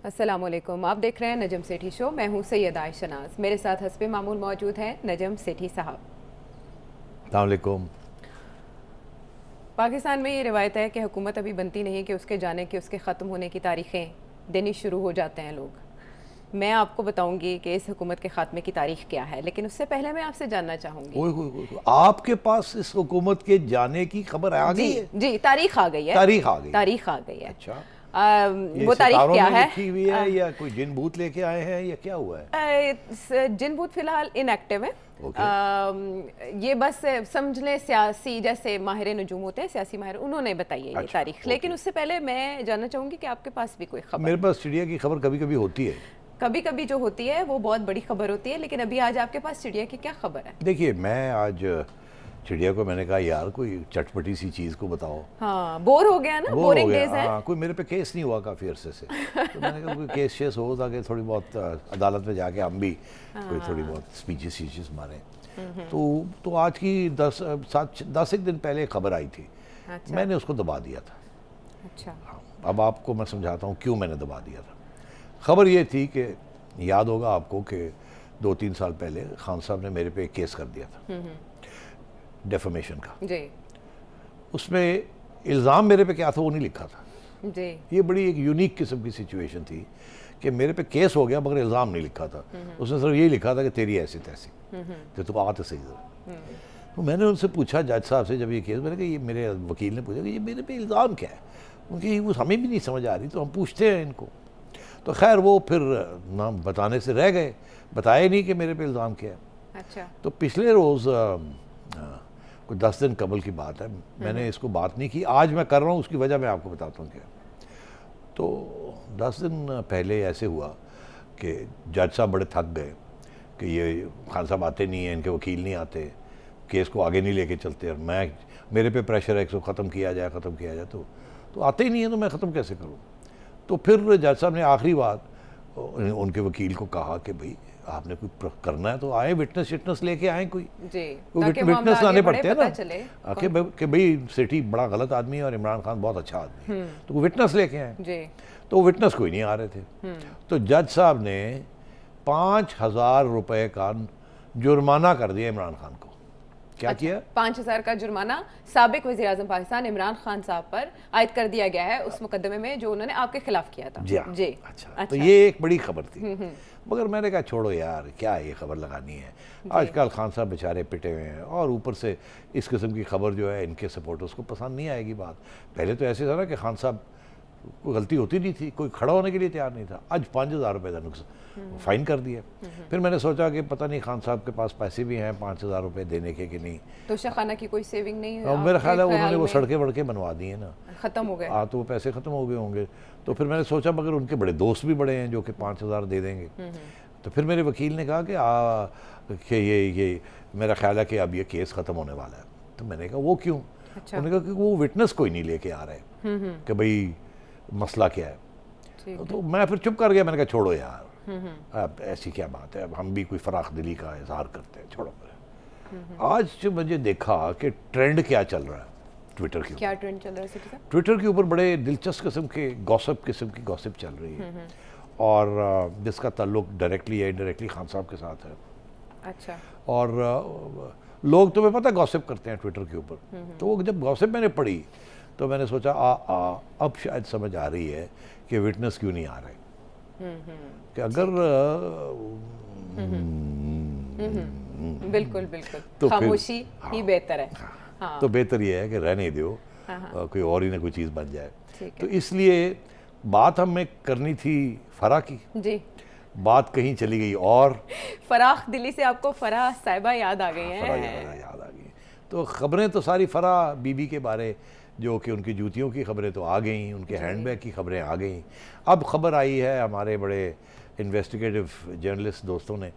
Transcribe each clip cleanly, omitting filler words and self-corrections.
अस्सलामुअलैकुम, आप देख रहे हैं नजम सेठी शो। मैं हूं सैयद आयशा नाज। मेरे साथ हस्बे मामूल मौजूद हैं नजम सेठी साहब। अस्सलाम वालेकुम। पाकिस्तान में ये रिवायत है कि हुकूमत अभी बनती नहीं कि उसके जाने की, उसके ख़त्म होने की तारीखें देनी शुरू हो जाते हैं लोग। मैं आपको बताऊंगी कि इस हुकूमत के ख़ात्मे की तारीख क्या है, लेकिन उससे पहले मैं आपसे जानना चाहूँगी। ओए, आपके पास इस हुकूमत के जाने की खबर आ गई है? जी, तारीख आ गई है। तारीख आ गई है। तारीख आ गई है। अच्छा, वो तारीख क्या है? लिखी हुई है या कोई जिन भूत लेके आए हैं या क्या हुआ है? जिन भूत फिलहाल इनएक्टिव है। Okay. ये बस समझ लें सियासी, जैसे माहिर नजूम होते हैं, सियासी माहिर, उन्होंने बताई है ये तारीख। okay. लेकिन उससे पहले मैं जानना चाहूँगी कि आपके पास भी कोई खबर? मेरे पास चिड़िया की खबर कभी कभी होती है। कभी कभी जो होती है वो बहुत बड़ी खबर होती है, लेकिन अभी आज आपके पास चिड़िया की क्या खबर है? देखिए, मैं आज चिड़िया को मैंने कहा यार कोई चटपटी सी चीज़ को बताओ। हाँ, बोर हो गया ना, बोरिंग डेज है। हाँ, कोई मेरे पे केस नहीं हुआ काफ़ी अरसे से। तो मैंने कहा कोई केस शेस हो ताकि थोड़ी बहुत अदालत में जाके हम भी कोई थोड़ी बहुत स्पीचेस मारें। तो आज की 10 एक दिन पहले खबर आई थी। अच्छा। मैंने उसको दबा दिया था। अच्छा। हाँ, अब आपको मैं समझाता हूँ क्यों मैंने दबा दिया था। खबर ये थी कि याद होगा आपको कि 2-3 साल पहले खान साहब ने मेरे पे एक केस कर दिया था डेफमेशन का। जी उसमें इल्ज़ाम मेरे पे क्या था वो नहीं लिखा था। जी। ये बड़ी एक यूनिक किस्म की सिचुएशन थी कि मेरे पे केस हो गया मगर इल्ज़ाम नहीं लिखा था। उसने सिर्फ यही लिखा था कि तेरी ऐसी तैसी, तो तुम आते सही जरा। तो मैंने उनसे पूछा जज साहब से, जब ये केस, मैंने कहा ये मेरे वकील ने पूछा कि ये मेरे पे इल्ज़ाम क्या है। उनकी वो हमें भी नहीं समझ आ रही, तो हम पूछते हैं इनको। तो खैर वो फिर नाम बताने से रह गए, बताया नहीं कि मेरे पे इल्ज़ाम क्या है। अच्छा। तो पिछले रोज़ कोई 10 दिन कबल की बात है, मैंने इसको बात नहीं की, आज मैं कर रहा हूँ, उसकी वजह मैं आपको बताता हूँ क्या। तो 10 दिन पहले ऐसे हुआ कि जज साहब बड़े थक गए कि ये खान साहब आते नहीं हैं, इनके वकील नहीं आते, केस को आगे नहीं लेके चलते, और मेरे पे प्रेशर है कि इसको ख़त्म किया जाए, तो आते ही नहीं है, तो मैं ख़त्म कैसे करूँ। तो फिर जज साहब ने आखिरी बात उनके वकील को कहा कि भाई आपने कोई करना है तो आए, विटनेस लेके आए कोई। जी, विटनेस लाने पड़ते हैं ना चले कि भाई सेठी बड़ा गलत आदमी है और इमरान खान बहुत अच्छा आदमी है, तो वो विटनेस लेके आए। जी। तो वो विटनेस कोई नहीं आ रहे थे। तो जज साहब ने 5,000 रुपए का जुर्माना कर दिया इमरान खान को। क्या अच्छा, किया? 5,000 का जुर्माना साबिक वज़ीर आज़म पाकिस्तान इमरान खान साहब पर आयद कर दिया गया है उस मुकदमे में जो उन्होंने आपके खिलाफ किया था। जी। अच्छा। तो ये एक बड़ी खबर थी, मगर मैंने कहा छोड़ो यार, क्या ये खबर लगानी है। आजकल खान साहब बेचारे पिटे हुए हैं, और ऊपर से इस किस्म की खबर जो है इनके सपोर्टर्स को पसंद नहीं आएगी। बात पहले तो ऐसे था ना कि खान साहब कोई गलती होती नहीं थी, कोई खड़ा होने के लिए तैयार नहीं था। आज 5,000 रुपये का नुकसान फाइन कर दिया। फिर मैंने सोचा कि पता नहीं खान साहब के पास पैसे भी हैं 5,000 रुपये देने के कि नहीं। तो शाखाना की कोई सेविंग नहीं है? मेरा ख्याल है उन्होंने वो सड़कें वड़कें बनवा दी हैं ना, ख़त्म हो गए। हाँ, तो वो पैसे ख़त्म हो गए होंगे। तो फिर मैंने सोचा मगर उनके बड़े दोस्त भी बड़े हैं जो कि 5,000 दे देंगे। तो फिर मेरे वकील ने कहा कि ये मेरा ख्याल है कि अब ये केस ख़त्म होने वाला है। तो मैंने कहा वो क्यों? अच्छा। उन्होंने कहा कि वो विटनेस कोई नहीं लेके आ रहे कि भाई मसला क्या है। तो मैं फिर चुप कर गया। मैंने कहा छोड़ो यार, अब ऐसी क्या बात है, अब हम भी कोई फराख दिली का इजहार करते हैं, छोड़ो। आज जब मुझे देखा कि ट्रेंड क्या चल रहा है ट्विटर के ऊपर। क्या ट्रेंड चल रहा है? ट्विटर के ऊपर बड़े दिलचस्प किस्म के गॉसिप चल रही है, और जिसका ताल्लुक डायरेक्टली या इनडायरेक्टली खान साहब के साथ है। अच्छा। और लोग तुम्हें पता गॉसिप करते हैं ट्विटर के ऊपर। तो वो जब गॉसिप मैंने पढ़ी तो मैंने सोचा अब शायद समझ आ रही है कि विटनेस क्यों नहीं आ रहे। कि अगर बिल्कुल तो खामोशी ही बेहतर है। हाँ, तो बेहतर ये है कि रहने दो, कोई और ही ना कोई चीज़ बन जाए। तो इसलिए बात हमें करनी थी फराह की। जी। बात कहीं चली गई और फराख दिली से आपको फराह साहिबा याद आ गई हैं। फराह याद आ गई। तो खबरें तो सारी फराह बीबी के बारे, जो कि उनकी जूतियों की खबरें तो आ गई, उनके हैंडबैग की खबरें आ गई। अब खबर आई है, हमारे बड़े इन्वेस्टिगेटिव जर्नलिस्ट दोस्तों ने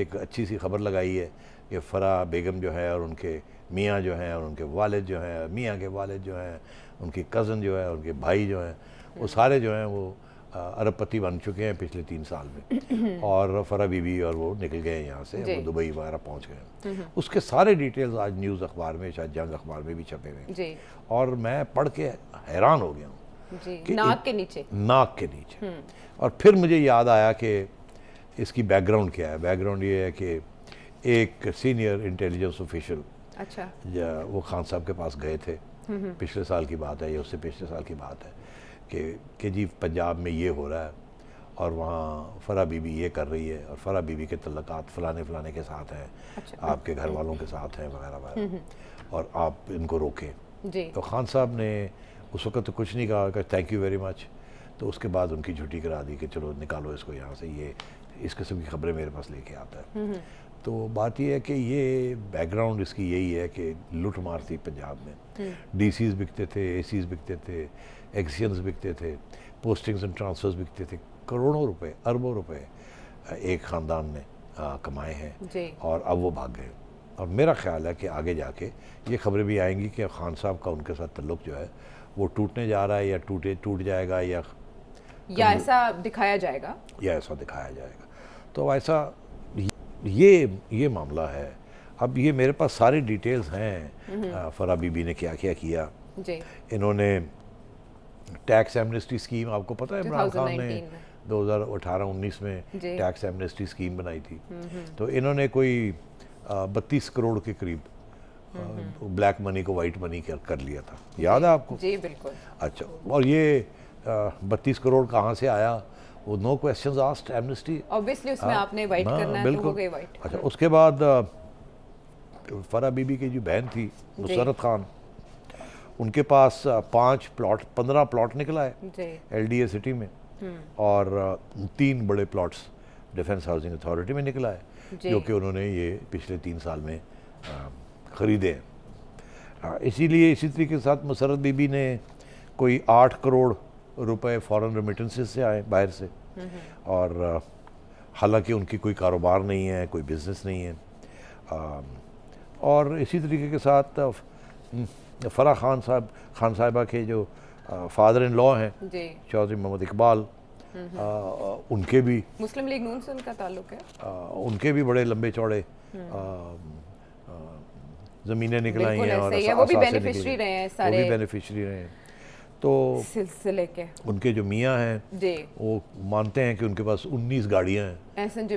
एक अच्छी सी खबर लगाई है कि फराह बेगम जो है और उनके मियाँ जो हैं और उनके वालिद जो हैं, मियाँ के वालिद जो हैं, उनकी कज़न जो है, उनके भाई जो हैं, वो सारे जो हैं वो अरबपति बन चुके हैं पिछले 3 साल में। और फराह बीबी और वो निकल गए यहाँ से, वो दुबई वगैरह पहुँच गए। उसके सारे डिटेल्स आज न्यूज़ अखबार में, शायद जंग अखबार में भी छपे हुए हैं। और मैं पढ़ के हैरान हो गया हूँ जी, कि नाक के नीचे। नाक के नीचे। और फिर मुझे याद आया कि इसकी बैकग्राउंड क्या है। बैकग्राउंड ये है कि एक सीनियर इंटेलिजेंस ऑफिशियल अच्छा। वो खान साहब के पास गए थे, पिछले साल की बात है या उससे पिछले साल की बात है, कि जी पंजाब में ये हो रहा है और वहाँ फ़रा बीबी ये कर रही है और फ़रा बीबी के तल्लकात फ़लाने फ़लाने के साथ हैं, अच्छा। आपके घर वालों के साथ हैं वगैरह वगैरह, और आप इनको रोकें। जी। तो खान साहब ने उस वक्त तो कुछ नहीं कहा कि थैंक यू वेरी मच। तो उसके बाद उनकी छुट्टी करा दी कि चलो निकालो इसको यहाँ से, ये इस किस्म की खबरें मेरे पास लेके आता है। तो बात यह है कि ये बैकग्राउंड इसकी यही है कि लूट मार थी पंजाब में। डीसीज बिकते थे, एसीज बिकते थे, एक्सियंस बिकते थे, पोस्टिंग्स एंड ट्रांसफर्स बिकते थे। करोड़ों रुपए, अरबों रुपए एक ख़ानदान ने कमाए हैं और अब वो भाग गए। और मेरा ख्याल है कि आगे जाके ये खबरें भी आएंगी कि खान साहब का उनके साथ ताल्लुक़ जो है वो टूटने जा रहा है या टूट जाएगा या ऐसा दिखाया जाएगा, ऐसा दिखाया जाएगा। तो ऐसा ये मामला है। अब ये मेरे पास सारी डिटेल्स हैं फ़रा बीबी ने क्या क्या किया। जी। इन्होंने टैक्स एमनेस्टी स्कीम, आपको पता है इमरान खान ने 2018-19 में टैक्स एमनेस्टी स्कीम बनाई थी। तो इन्होंने कोई 32 करोड़ के करीब ब्लैक मनी को वाइट मनी कर लिया था, याद है आपको? जी बिल्कुल। अच्छा, और ये 32 करोड़ कहाँ से आया? वो no questions asked Amnesty, obviously उसमें आपने वाइट करना है तो हो गई वाइट। अच्छा, उसके बाद फ़रा बीबी की जो बहन थी नुसरत खान, उनके पास 15 प्लॉट निकला है LDA सिटी में, और 3 बड़े प्लॉट्स डिफेंस हाउसिंग अथॉरिटी में निकला है, जो कि उन्होंने ये पिछले 3 साल में ख़रीदे हैं। इसीलिए इसी तरीके के साथ मुसर्रत बीबी ने कोई 8 करोड़ रुपए फॉरेन रेमिटेंसेस से आए बाहर से, और हालांकि उनकी कोई कारोबार नहीं है, कोई बिज़नेस नहीं है। और इसी तरीके के साथ फ़रा खान साहिबा के जो फादर इन लॉ हैं चौधरी मोहम्मद इकबाल, उनके भी मुस्लिम लीग नून से उनका ताल्लुक है, उनके भी बड़े लंबे चौड़े ज़मीनें निकलाई हैं और वो भी बेनिफिशियरी रहे हैं, सारे वो भी बेनिफिशियरी रहे हैं। तो सिलसिले के उनके जो मियाँ हैं वो मानते हैं कि उनके पास 19 गाड़ियाँ हैं, एहसन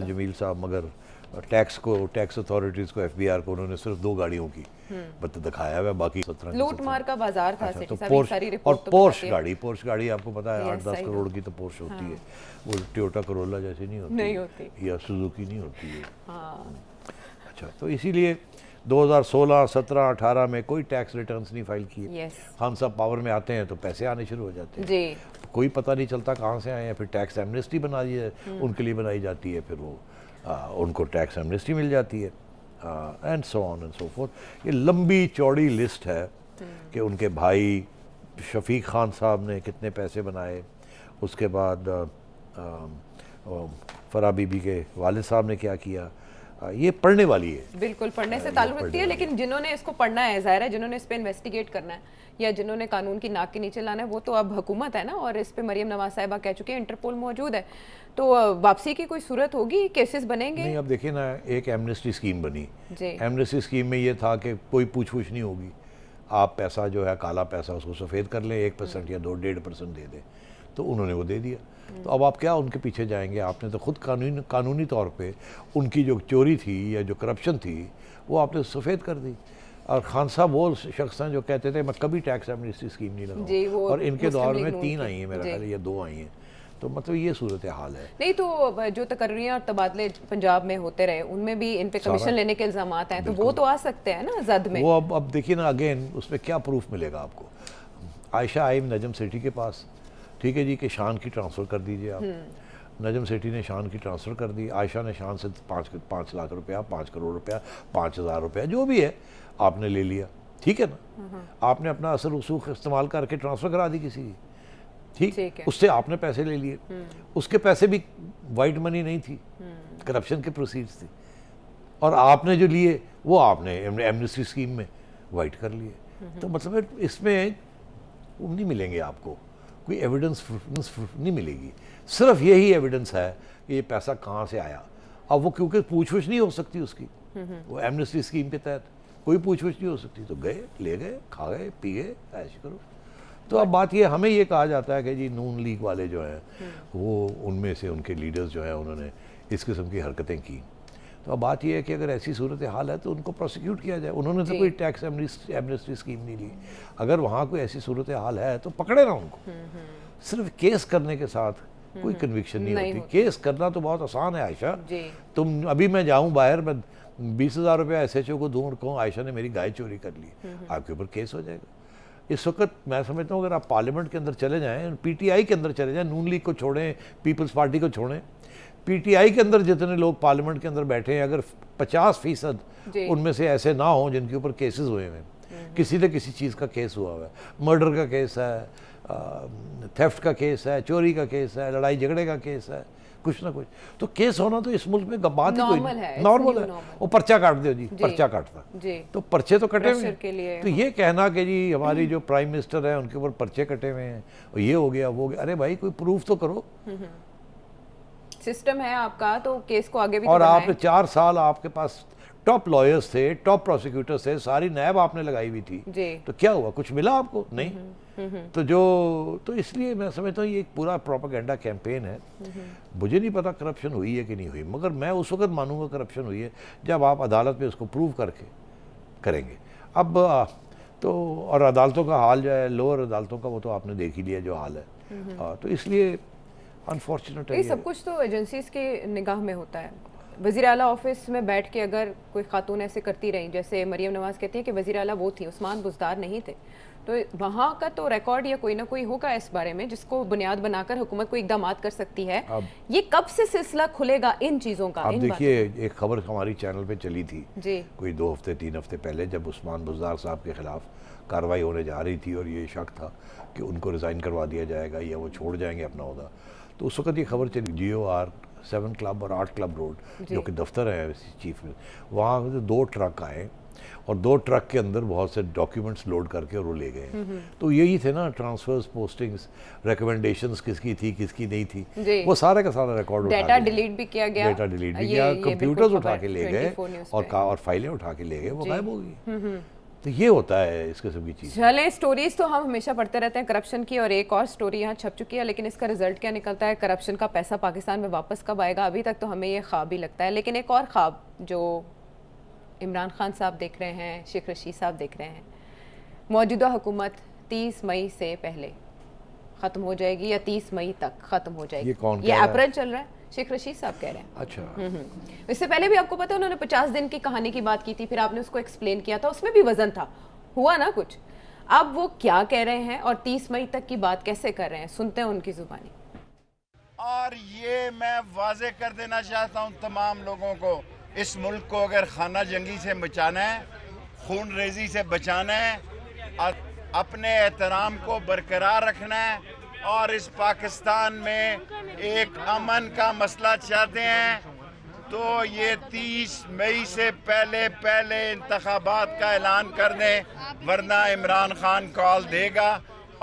जमील साहब, मगर टैक्स अथॉरिटीज़ को FBI को उन्होंने सिर्फ 2 गाड़ियों की मतलब दिखाया हुआ, बाकी 17 लूट मार का बाजार था। अच्छा, तो पोर्श गाड़ी आपको पता है 8-10 करोड़ की तो पोर्श होती है, वो टोयोटा करोला जैसी नहीं होती या सुजुकी नहीं होती है। अच्छा, तो इसीलिए 2016, 17, 18 में कोई टैक्स रिटर्न्स नहीं फाइल किए। खान साहब पावर में आते हैं तो पैसे आने शुरू हो जाते हैं, कोई पता नहीं चलता कहाँ से आए हैं। फिर टैक्स एमनेस्टी बना दी है, उनके लिए बनाई जाती है, फिर वो उनको टैक्स एमनेस्टी मिल जाती है, and so on and so fourth. ये लंबी चौड़ी लिस्ट है कि उनके भाई शफीक खान साहब ने कितने पैसे बनाए, उसके बाद फ़रा बीबी के वालिद साहब ने क्या किया। ये पढ़ने वाली है, बिल्कुल पढ़ने से ताल्लुक रखती है, लेकिन जिन्होंने इसको पढ़ना है, ज़ाहिर है जिन्होंने इस पर इन्वेस्टिगेट करना है या जिन्होंने कानून की नाक के नीचे लाना है, वो तो अब हुकूमत है ना, और इस पे मरियम नवाज साहिबा कह चुकी है, इंटरपोल मौजूद है, तो वापसी की कोई सूरत होगी, केसेस बनेंगे? नहीं, अब देखिए ना, एक एमनेस्टी स्कीम बनी। एमनेस्टी स्कीम में ये था कि कोई पूछ नहीं होगी, आप पैसा जो है काला पैसा उसको सफ़ेद कर लें, 1% या 1.5% दे दें, तो उन्होंने वो दे दिया। तो अब आप क्या उनके पीछे जाएंगे? आपने तो खुद कानूनी तौर पे उनकी जो चोरी थी या जो करप्शन थी वो आपने सफ़ेद कर दी। और खान साहब वो शख्स हैं जो कहते थे मैं कभी टैक्स एमनेस्टी स्कीम नहीं लगाऊंगा, और इनके दौर में 3 आई हैं मेरा ख्याल या 2 आई हैं। तो मतलब ये सूरत हाल है। नहीं तो जो तकर्रियाँ और तबादले पंजाब में होते रहे उनमें भी इन पे कमीशन लेने के इल्ज़ाम हैं, तो वो तो आ सकते हैं ना जद में। वो अब देखिए ना, अगेन उसमें क्या प्रूफ मिलेगा आपको? आयशा आई नजम सेठी के पास, ठीक है जी, कि शान की ट्रांसफ़र कर दीजिए आप। नजम सेठी ने शान की ट्रांसफ़र कर दी, आयशा ने शान से 5 लाख रुपया, 5 करोड़ रुपया, 5,000 रुपया, जो भी है आपने ले लिया, ठीक है ना। आपने अपना असर रसूख इस्तेमाल करके ट्रांसफ़र करा दी किसी की, ठीक है, उससे आपने पैसे ले लिए, उसके पैसे भी वाइट मनी नहीं थी, करप्शन के प्रोसीड्स थी, और आपने जो लिए वो आपने एमनेस्टी स्कीम में वाइट कर लिए। तो मतलब इसमें नहीं मिलेंगे आपको कोई एविडेंस नहीं मिलेगी, सिर्फ यही एविडेंस है कि ये पैसा कहाँ से आया। अब वो क्योंकि पूछ-पूछ नहीं हो सकती उसकी, वो एमनेस्टी स्कीम के तहत कोई पूछ-पूछ नहीं हो सकती, तो गए, ले गए, खा गए, पी गए, ऐश करो। तो अब बात ये, हमें ये कहा जाता है कि जी नून लीग वाले जो हैं वो, उनमें से उनके लीडर्स जो हैं उन्होंने इस किस्म की हरकतें की। तो अब बात यह है कि अगर ऐसी सूरत हाल है तो उनको प्रोसिक्यूट किया जाए। उन्होंने तो कोई टैक्स एमनेस्टी स्कीम नहीं ली। अगर वहाँ कोई ऐसी सूरत हाल है तो पकड़े ना उनको। सिर्फ केस करने के साथ कोई कन्विक्शन नहीं होती। केस करना तो बहुत आसान है आयशा। तुम अभी मैं जाऊँ बाहर, मैं 20,000 रुपया SHO को दूँ और कहूँ आयशा ने मेरी गाय चोरी कर ली, आपके ऊपर केस हो जाएगा। इस वक्त मैं समझता हूँ अगर आप पार्लियामेंट के अंदर चले जाएं, PTI के अंदर चले जाएं, नून लीग को छोड़ें, पीपल्स पार्टी को छोड़ें, PTI के अंदर जितने लोग पार्लियामेंट के अंदर बैठे हैं, अगर 50% उनमें से ऐसे ना हों जिनके ऊपर केसेस हुए हैं, किसी न किसी चीज़ का केस हुआ है, मर्डर का केस है, थेफ्ट का केस है, चोरी का केस है, लड़ाई झगड़े का केस है, कुछ ना कुछ तो केस होना तो इस मुल्क में बात ही कोई नहीं, नॉर्मल है। वो पर्चा काट दो जी, पर्चा काटता, तो पर्चे तो कटे हुए हैं। तो ये कहना कि जी हमारी जो प्राइम मिनिस्टर है उनके ऊपर पर्चे कटे हुए हैं और ये हो गया वो हो गया, अरे भाई कोई प्रूफ तो करो। सिस्टम है आपका तो केस को आगे भी और तो आपने 4 साल आपके पास टॉप लॉयर्स थे, टॉप प्रोसिक्यूटर्स थे, सारी नैब आपने लगाई हुई थी जी। तो क्या हुआ, कुछ मिला आपको? नहीं। तो इसलिए मैं समझता हूँ ये एक पूरा प्रोपेगेंडा कैंपेन है। मुझे नहीं पता करप्शन हुई है कि नहीं हुई, मगर मैं उस वक्त मानूंगा करप्शन हुई है जब आप अदालत में उसको प्रूव करके करेंगे। अब तो और अदालतों का हाल जो है, लोअर अदालतों का, वो तो आपने देख ही लिया जो हाल है। तो इसलिए अनफॉर्चुनेट है। सब कुछ तो एजेंसीज के निगाह में होता है। वज़ीर आला ऑफिस में बैठ के अगर कोई खातून ऐसे करती रही, जैसे मरियम नवाज कहती है कि वज़ीर आला वो थी, उस्मान बुज़दार नहीं थे, तो वहाँ का तो रिकॉर्ड या कोई ना कोई होगा इस बारे में जिसको बुनियाद बनाकर हुकूमत को इकदाम कर सकती है। ये कब से सिलसिला खुलेगा इन चीज़ों का? आप देखिए, एक खबर हमारी चैनल पे चली थी जी, कोई 2 हफ्ते 3 हफ्ते पहले, जब उस्मान बुज़दार साहब के खिलाफ कार्रवाई होने जा रही थी और ये शक था कि उनको रिज़ाइन करवा दिया जाएगा या वो छोड़ जाएंगे अपना ओहदा। तो उस वक्त ये खबर चली, GOR 7 क्लब और 8 क्लब रोड जो कि दफ्तर है चीफ में, वहाँ 2 ट्रक आए और 2 ट्रक के अंदर बहुत से डॉक्यूमेंट्स लोड करके और वो ले गए। तो यही थे ना, ट्रांसफर्स, पोस्टिंग्स, रिकमेंडेशंस किसकी थी किसकी नहीं थी, वो सारा का सारा रिकॉर्ड उठा डेटा डिलीट भी किया गया, कंप्यूटर्स उठा के ले गए और फाइलें उठा के ले गए, वो गायब हो गई। तो ये होता है इस किस्म की चीज़। चलें, स्टोरीज तो हम हमेशा पढ़ते रहते हैं करप्शन की, और एक और स्टोरी यहाँ छप चुकी है, लेकिन इसका रिजल्ट क्या निकलता है, करप्शन का पैसा पाकिस्तान में वापस कब आएगा, अभी तक तो हमें ये ख्वाब ही लगता है। लेकिन एक और ख्वाब जो इमरान खान साहब देख रहे हैं, शेख रशीद साहब देख रहे हैं, मौजूदा हुकूमत 30 मई से पहले ख़त्म हो जाएगी या 30 मई तक ख़त्म हो जाएगी। ये अप्रैल चल रहा है, शेख रशीद साहब कह रहे हैं। अच्छा। इससे पहले भी आपको पता है उन्होंने 50 दिन की कहानी की बात की थी, फिर आपने उसको एक्सप्लेन किया था, उसमें भी वजन था, हुआ ना कुछ। अब वो क्या कह रहे हैं और 30 मई तक की बात कैसे कर रहे हैं, सुनते हैं उनकी जुबानी। और ये मैं वाजे कर देना चाहता हूँ तमाम लोगों को, इस मुल्क को अगर खाना जंगी से बचाना है, खून रेजी से बचाना है और अपने एहतराम को बरकरार रखना है और इस पाकिस्तान में एक अमन का मसला चाहते हैं, तो ये 30 मई से पहले इंतखाबात का ऐलान कर दें, वरना इमरान खान कॉल देगा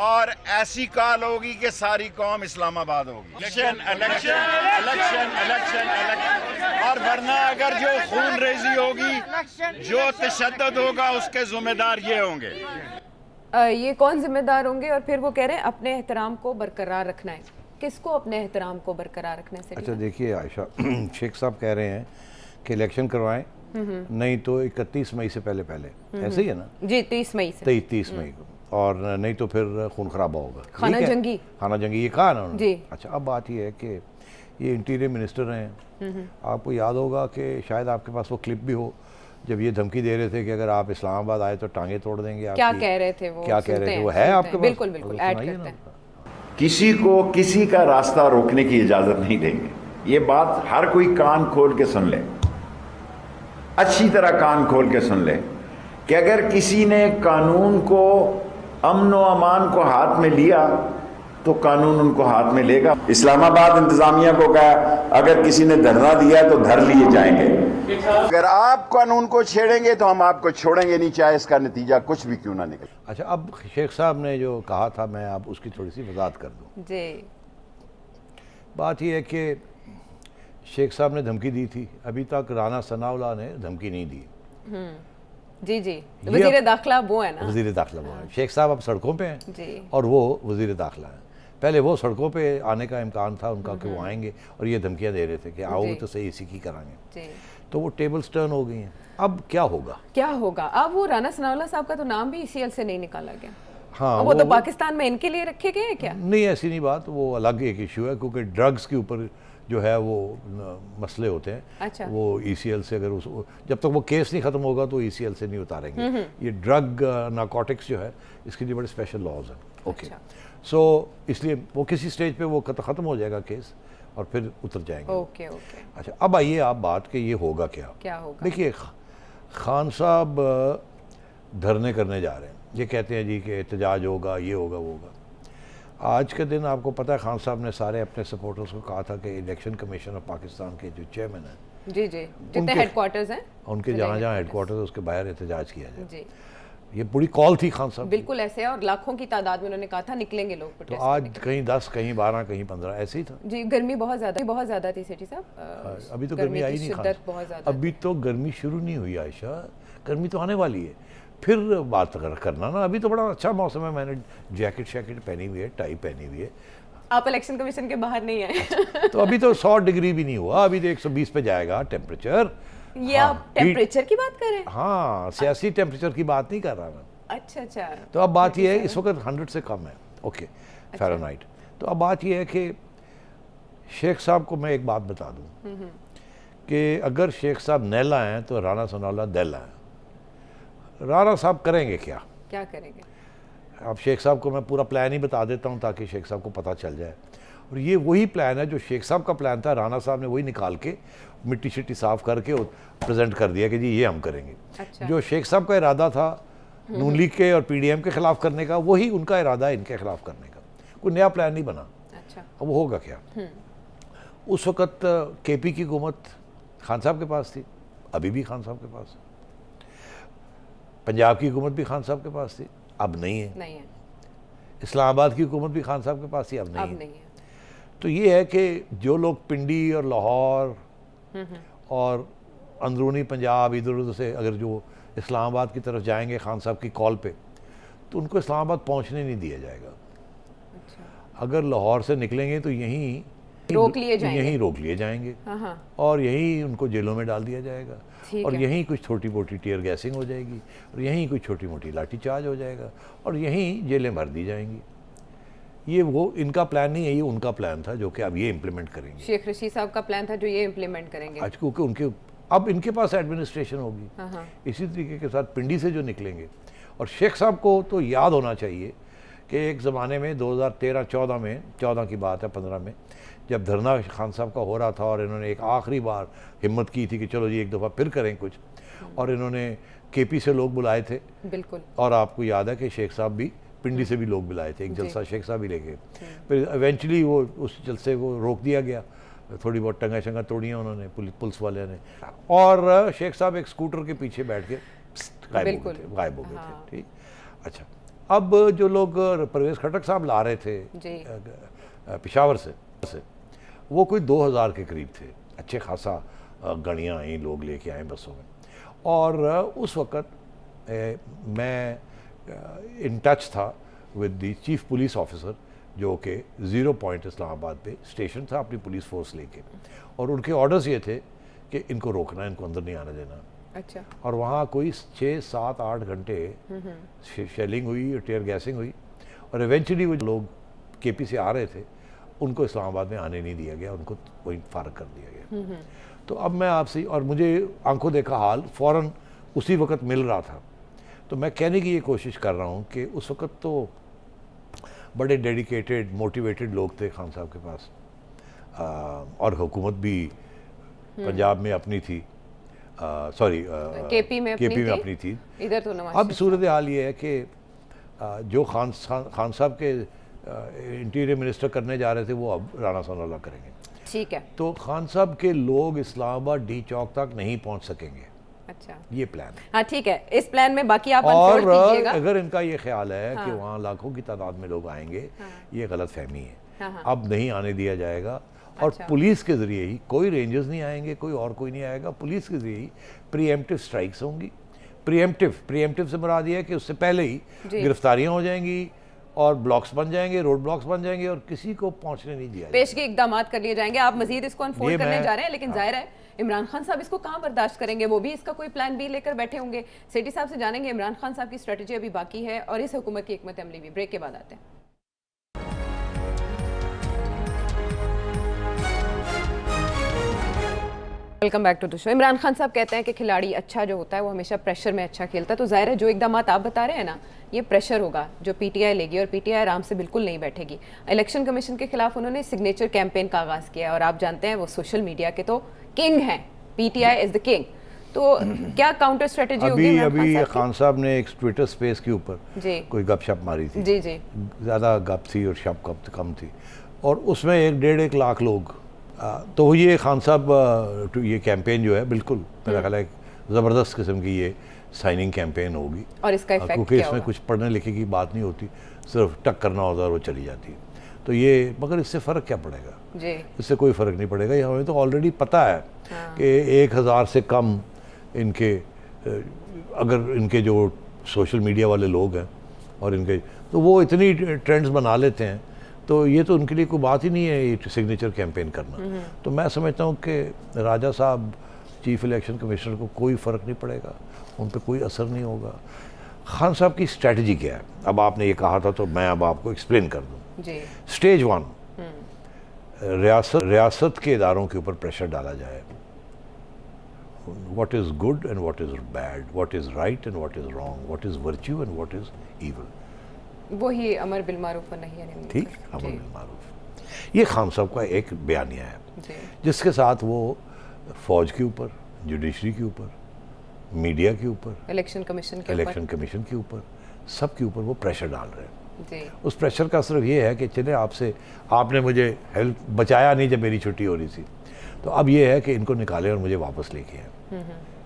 और ऐसी कॉल होगी कि सारी कौम इस्लामाबाद होगी। Election election election election election, और वरना अगर जो खून रेजी होगी, जो तशद्दुद होगा, उसके जिम्मेदार ये होंगे। ये कौन जिम्मेदार होंगे? और फिर वो कह रहे हैं अपने एहतराम को बरकरार रखना है। किसको अपने एहतराम को बरकरार रखने से? अच्छा देखिए आयशा, शेख साहब कह रहे हैं कि इलेक्शन करवाएं, नहीं तो 31 मई से पहले ऐसे ही है ना जी, 30 मई से 30 मई को, और नहीं तो फिर खून खराबा होगा, खाना जंगी ये कहा ना उन्होंने। जी। अच्छा, अब बात ये है कि ये इंटीरियर मिनिस्टर हैं, आपको याद होगा कि शायद आपके पास वो क्लिप भी हो जब ये धमकी दे रहे थे कि अगर आप इस्लामाबाद आए तो टांगे तोड़ देंगे। क्या कह रहे थे वो? क्या कह रहे थे वो? है आपके पास? बिल्कुल बिल्कुल, ऐड करते हैं। किसी को किसी का रास्ता रोकने की इजाजत नहीं देंगे। ये बात हर कोई कान खोल के सुन ले, अच्छी तरह कान खोल के सुन ले कि अगर किसी ने कानून को, अमन व अमान को हाथ में लिया तो कानून उनको हाथ में लेगा। इस्लामाबाद इंतजामिया को कहा अगर किसी ने धरना दिया तो धर लिए जाएंगे। अगर आप कानून को छेड़ेंगे तो हम आपको छोड़ेंगे नहीं, चाहे इसका नतीजा कुछ भी क्यों ना निकले। अच्छा, अब शेख साहब ने जो कहा था, मैं अब उसकी थोड़ी सी वजाहत कर दूं। जी। बात यह है कि शेख साहब ने धमकी दी थी, अभी तक राना सनाउल्लाह ने धमकी नहीं दी। जी जी, वजीर दाखिला वो है ना, वजीर दाखिला वो है। शेख साहब अब सड़कों पे हैं जी और वो वजीर दाखिला हैं। पहले वो सड़कों पे आने का इम्कान था उनका कि वो आएंगे और ये धमकियां दे रहे थे कि आओगे तो सही इसी की कराएंगे, जी। तो वो टेबल्स टर्न हो गई हैं। अब क्या होगा? क्या होगा अब? वो राना सनाउल्लाह साहब का तो नाम भी ECL से नहीं निकाला गया। हाँ, वो तो पाकिस्तान में इनके लिए रखे गए हैं क्या? नहीं, ऐसी नहीं बात, वो अलग एक इशू है क्योंकि ड्रग्स के ऊपर जो है वो मसले होते हैं। अच्छा। वो ECL से अगर जब तक वो केस नहीं ख़त्म होगा तो ECL से नहीं उतारेंगे। ये ड्रग नारकोटिक्स जो है इसके लिए बड़े स्पेशल लॉज हैं। ओके, सो इसलिए वो किसी स्टेज पे वो ख़त्म हो जाएगा केस और फिर उतर जाएंगे। Okay okay. अच्छा, अब आइए आप बात कि ये होगा क्या? क्या होगा? देखिए, खान साहब धरने करने जा रहे हैं, ये कहते हैं जी कि एहतजाज होगा, ये होगा, वो होगा। आज के दिन आपको पता है खान साहब ने सारे अपने सपोर्टर्स को कहा था कि इलेक्शन कमीशन ऑफ पाकिस्तान के जो चेयरमैन हैं, जी जी, जितने हेडक्वार्टर्स हैं उनके जहाँ जहाँ हेडक्वार्टर्स उसके बाहर एहतजाज किया जाए। जी, ये पूरी कॉल थी खान साहब। बिल्कुल ऐसे है, और लाखों की तादाद में उन्होंने कहा था निकलेंगे लोग तो प्रोटेस्ट आज कहीं 10, कहीं 12, कहीं 15 ऐसे ही था। जी। गर्मी बहुत ज़्यादा थी सेठी साहब। अभी तो गर्मी आई की नहीं खान, शिद्दत बहुत ज़्यादा। अभी तो गर्मी शुरू नहीं हुई आयशा, गर्मी तो आने वाली है। फिर बात करना ना, अभी तो बड़ा अच्छा मौसम है, मैंने जैकेट शैकेट पहनी हुई है, टाई पहनी हुई है। आप इलेक्शन कमीशन के बाहर नहीं आए। तो अभी तो 100 डिग्री भी नहीं हुआ, अभी तो 120 पे जाएगा टेम्परेचर। ये आप टेम्परेचर की बात कर रहे हैं? हाँ, सियासी टेम्परेचर की बात नहीं कर रहा मैं। अच्छा अच्छा। तो अब बात यह है, इस वक्त 100 से कम है, ओके, फ़ारेनहाइट। तो अब बात यह है कि शेख साहब को मैं एक बात बता दूं कि अगर शेख साहब नैला हैं तो राना सनाउल्लाह दैला है। राना साहब करेंगे क्या? क्या करेंगे? अब शेख साहब को मैं पूरा प्लान ही बता देता हूं ताकि शेख साहब को पता चल जाए। और ये वही प्लान है जो शेख साहब का प्लान था, राना साहब ने वही निकाल के मिट्टी शिट्टी साफ करके प्रेजेंट कर दिया कि जी ये हम करेंगे। अच्छा। जो शेख साहब का इरादा था नून लीग के और PDM के खिलाफ करने का, वही उनका इरादा है इनके खिलाफ करने का। कोई नया प्लान नहीं बना। अच्छा। अब वो होगा क्या? उस वक़्त KP की हुकूमत खान साहब के पास थी, अभी भी खान साहब के पास है। पंजाब की हुकूमत भी खान साहब के पास थी, अब नहीं है। नहीं है। इस्लामाबाद की हुकूमत भी खान साहब के पास थी, अब नहीं है। नहीं है। तो ये है कि जो लोग पिंडी और लाहौर और अंदरूनी पंजाब इधर उधर से अगर जो इस्लामाबाद की तरफ जाएंगे खान साहब की कॉल पे, तो उनको इस्लामाबाद पहुंचने नहीं दिया जाएगा। अच्छा। अगर लाहौर से निकलेंगे तो यहीं रोक लिए जाएंगे। यहीं रोक लिए जाएंगे हाँ। और यहीं उनको जेलों में डाल दिया जाएगा ठीक और है। यहीं कुछ छोटी मोटी टीयर गैसिंग हो जाएगी और यहीं कुछ छोटी मोटी लाठी चार्ज हो जाएगा और यहीं जेलें भर दी जाएंगी। ये वो इनका प्लान नहीं है, ये उनका प्लान था जो कि अब ये इम्प्लीमेंट करेंगे। शेख रशीद साहब का प्लान था जो ये इम्प्लीमेंट करेंगे। आज क्योंकि उनके अब इनके पास एडमिनिस्ट्रेशन होगी। हाँ। इसी तरीके के साथ पिंडी से जो निकलेंगे, और शेख साहब को तो याद होना चाहिए कि एक ज़माने में 2013-14 में, 14 की बात है, 15 में जब धरना खान साहब का हो रहा था और इन्होंने एक आखिरी बार हिम्मत की थी कि चलो जी एक दफ़ा फिर करें कुछ, और इन्होंने KP से लोग बुलाए थे। बिल्कुल। और आपको याद है कि शेख साहब भी पिंडी से भी लोग बुलाए थे, एक जलसा शेख साहब भी लेके। फिर इवेंचुअली वो उस जलसे को रोक दिया गया, थोड़ी बहुत टंगा शंगा तोड़ियाँ उन्होंने पुलिस वाले ने, और शेख साहब एक स्कूटर के पीछे बैठ के गायब हो गए थे। ठीक, अच्छा, अब जो लोग परवेज़ खटक साहब ला रहे थे पेशावर से, वो कोई 2000 के करीब थे, अच्छे खासा गणियाँ आई, लोग लेके आए बसों में। और उस वक़्त मैं इन टच था with the chief police officer जो कि 0 पॉइंट इस्लामाबाद पे स्टेशन था अपनी पुलिस फोर्स लेके, और उनके ऑर्डर्स ये थे कि इनको रोकना, इनको अंदर नहीं आने देना। अच्छा। और वहाँ कोई 6, 7, 8 घंटे शेलिंग हुई, टीयर गैसिंग हुई, और इवेंचुअली वो लोग KP से आ रहे थे उनको इस्लामाबाद में आने नहीं दिया गया, उनको वहीं फारग कर दिया गया। तो अब मैं आपसे, और मुझे आंखों देखा हाल फ़ौरन उसी वक्त मिल रहा था, तो मैं कहने की ये कोशिश कर रहा हूँ कि उस वक्त तो बड़े डेडिकेटेड मोटिवेटेड लोग थे खान साहब के पास, और हुकूमत भी पंजाब में अपनी थी, सॉरी KP में अपनी थी। इधर तो नवाज। अब सूरत हाल ये है कि जो खान साहब के इंटीरियर मिनिस्टर करने जा रहे थे वो अब राना सनाउल्लाह करेंगे। ठीक है। तो खान साहब के लोग इस्लामाबाद D चौक तक नहीं पहुंच सकेंगे। अच्छा, ये प्लान है। हाँ ठीक है, इस प्लान में बाकी आप और अनफोल्ड कीजिएगा। अगर इनका ये ख्याल है कि वहाँ लाखों की तादाद में लोग आएंगे, ये गलत फहमी है। अब नहीं आने दिया जाएगा, और पुलिस के ज़रिए ही, कोई रेंजर्स नहीं आएंगे, कोई और कोई नहीं आएगा, पुलिस के ज़रिए ही प्रीएम्प्टिव स्ट्राइक्स होंगी, प्रीएम्प्टिव से मुराद ये है कि उससे पहले ही जी। गिरफ्तारियां हो जाएंगी और ब्लॉक्स बन जाएंगे, रोड ब्लॉक्स बन जाएंगे और किसी को पहुंचने नहीं दिया जाएगा। पेशगी इकदाम कर लिए जाएंगे। आप मजीद इसको ये अनफोल्ड करने मैं- जा रहे हैं, लेकिन जाहिर है इमरान खान साहब इसको कहाँ बर्दाश्त करेंगे, वो भी इसका कोई प्लान बी लेकर बैठे होंगे। सेठी साहब से जानेंगे इमरान खान साहब की स्ट्रेटजी अभी बाकी है और इस हुकूमत की हिकमत अमली भी। ब्रेक के बाद आते हैं। Welcome back to the show. Imran Khan साहब कहते हैं कि खिलाड़ी अच्छा जो होता है वो हमेशा प्रेशर में अच्छा खेलता है, तो जाहिर है जो इकदाम आप बता रहे हैं ना, ये प्रेशर होगा जो पीटीआई लेगी और पीटीआई आराम से बिल्कुल नहीं बैठेगी। इलेक्शन कमीशन के खिलाफ उन्होंने सिग्नेचर कैंपेन का आगाज़ किया और आप जानते हैं वो सोशल मीडिया के तो किंग हैं, पीटीआई इज़ द किंग। तो क्या काउंटर स्ट्रेटजी होगी? अभी खान साहब ने एक ट्विटर स्पेस के ऊपर जी कोई गपशप मारी थी, जी जी ज़्यादा गप थी और शप कम थी, और उसमें 1-1.5 लाख लोग, तो ये खान साहब ये कैंपेन जो है बिल्कुल मेरा ख्याल है एक ज़बरदस्त किस्म की ये साइनिंग कैंपेन होगी। और इसका इफेक्ट क्योंकि क्या इसमें होगा? कुछ पढ़ने लिखे की बात नहीं होती, सिर्फ टक करना होता है और वो चली जाती है। तो ये, मगर इससे फ़र्क क्या पड़ेगा? जी इससे कोई फ़र्क नहीं पड़ेगा। ये हमें तो ऑलरेडी पता है कि 1000 से कम इनके अगर इनके जो सोशल मीडिया वाले लोग हैं और इनके, तो वो इतनी ट्रेंड्स बना लेते हैं, तो ये तो उनके लिए कोई बात ही नहीं है ये सिग्नेचर कैंपेन करना। तो मैं समझता हूँ कि राजा साहब चीफ इलेक्शन कमिश्नर को कोई फ़र्क नहीं पड़ेगा, उन पर कोई असर नहीं होगा। खान साहब की स्ट्रेटजी क्या है? अब आपने ये कहा था तो मैं अब आपको एक्सप्लेन कर दूँ। जी स्टेज 1, रियासत के इदारों के ऊपर प्रेशर डाला जाए। What is good and what is bad, what is right and what is wrong, what is virtue and what is evil. वही अमर बिल मारूफ व नही अनिल मुनकर। ठीक, अमर जी, बिल मारूफ। ये खान साहब का एक बयानिया है जी जिसके साथ वो फौज के ऊपर, जुडिशरी के ऊपर, मीडिया के ऊपर, इलेक्शन कमीशन के ऊपर। इलेक्शन कमीशन के ऊपर, सब के ऊपर वो प्रेशर डाल रहे हैं। जी उस प्रेशर का सिर्फ ये है कि चले आपने मुझे हेल्प बचाया नहीं जब मेरी छुट्टी हो रही थी, तो अब ये है कि इनको निकालें और मुझे वापस लेके आए।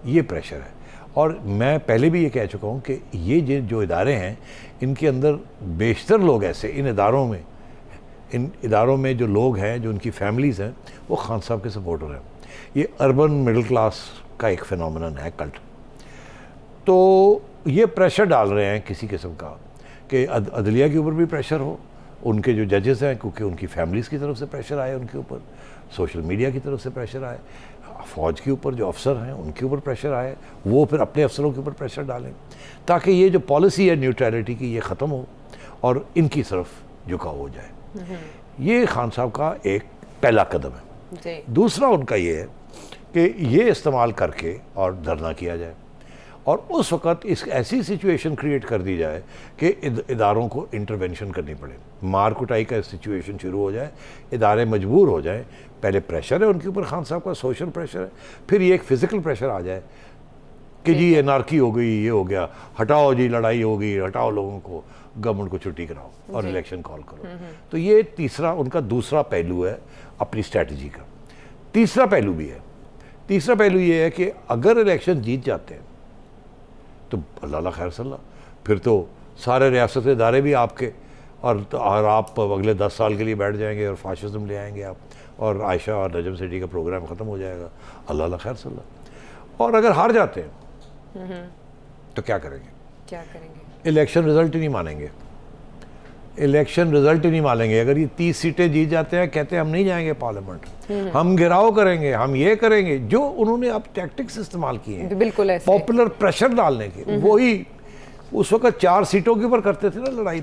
ये प्रेशर है। और मैं पहले भी ये कह चुका हूँ कि ये जो इदारे हैं, इनके अंदर बेशतर लोग ऐसे, इन इदारों में जो लोग हैं, जो उनकी फैमिलीज़ हैं, वो खान साहब के सपोर्टर हैं। ये अर्बन मिडिल क्लास का एक फिनोमिनन है, कल्ट। तो ये प्रेशर डाल रहे हैं किसी किस्म का कि अदलिया के ऊपर भी प्रेशर हो, उनके जो जजेस हैं क्योंकि उनकी फैमिलीज़ की तरफ से प्रेशर आए उनके ऊपर, सोशल मीडिया की तरफ से प्रेशर आए, फ़ौज के ऊपर जो अफसर हैं उनके ऊपर प्रेशर आए, वो फिर अपने अफसरों के ऊपर प्रेशर डालें, ताकि ये जो पॉलिसी है न्यूट्रलिटी की ये ख़त्म हो और इनकी तरफ झुकाव हो जाए। ये खान साहब का एक पहला कदम है। जी दूसरा उनका ये है कि ये इस्तेमाल करके और धरना किया जाए और उस वक़्त इस ऐसी सिचुएशन क्रिएट कर दी जाए कि इदारों को इंटरवेंशन करनी पड़े, मार कुटाई का सिचुएशन शुरू हो जाए, इदारे मजबूर हो जाए। पहले प्रेशर है उनके ऊपर, खान साहब का सोशल प्रेशर है, फिर ये एक फ़िज़िकल प्रेशर आ जाए कि जी एनार्की हो गई, ये हो गया, हटाओ जी, लड़ाई हो गई, हटाओ लोगों को, गवर्नमेंट को छुट्टी कराओ और इलेक्शन कॉल करो। तो ये तीसरा उनका दूसरा पहलू है अपनी स्ट्रैटेजी का। तीसरा पहलू भी है। तीसरा पहलू ये है कि अगर इलेक्शन जीत जाते हैं तो अल्लाह खैर सल्ला, फिर तो सारे रियासत के इदारे भी आपके, और आप अगले 10 साल के लिए बैठ जाएंगे और फाशिज्म ले आएंगे आप, और आयशा और नजम सेठी का प्रोग्राम ख़त्म हो जाएगा, अल्लाह खैर सल्ला। और अगर हार जाते हैं तो क्या करेंगे? क्या करेंगे? इलेक्शन रिज़ल्ट ही नहीं मानेंगे, इलेक्शन रिज़ल्ट ही नहीं मानेंगे। अगर ये 30 सीटें जीत जाते हैं, कहते हैं हम नहीं जाएंगे पार्लियामेंट, हम घेराव करेंगे, हम ये करेंगे, जो उन्होंने अब टैक्टिक्स इस्तेमाल किए हैं बिल्कुल ऐसे पॉपुलर प्रेशर डालने के, वही उस वक्त 4 सीटों के ऊपर करते थे ना लड़ाई।